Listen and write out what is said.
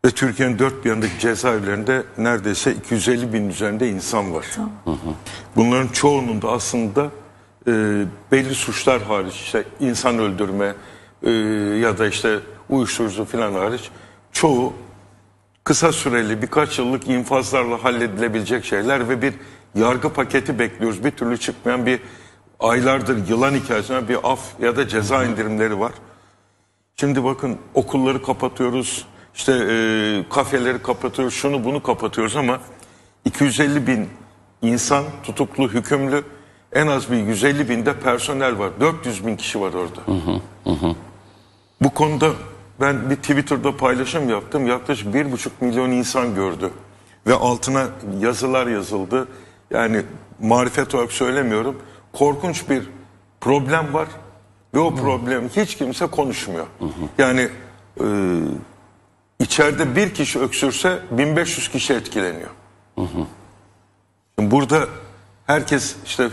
Ve Türkiye'nin dört bir yanındaki cezaevlerinde neredeyse 250 bin üzerinde insan var. Bunların çoğunun da aslında belli suçlar hariç, işte insan öldürme ya da işte uyuşturucu falan hariç, çoğu kısa süreli birkaç yıllık infazlarla halledilebilecek şeyler ve bir yargı paketi bekliyoruz. Bir türlü çıkmayan, bir aylardır yılan hikayesine bir af ya da ceza indirimleri var. Şimdi bakın, okulları kapatıyoruz, işte kafeleri kapatıyoruz, şunu bunu kapatıyoruz ama 250 bin insan tutuklu, hükümlü, en az bir 150 binde personel var. 400 bin kişi var orada. Bu konuda ben bir Twitter'da paylaşım yaptım. Yaklaşık 1,5 milyon insan gördü. Ve altına yazılar yazıldı. Yani marifet olarak söylemiyorum. Korkunç bir problem var. Ve o problem hiç kimse konuşmuyor. Yani içeride bir kişi öksürse 1500 kişi etkileniyor. Şimdi burada herkes işte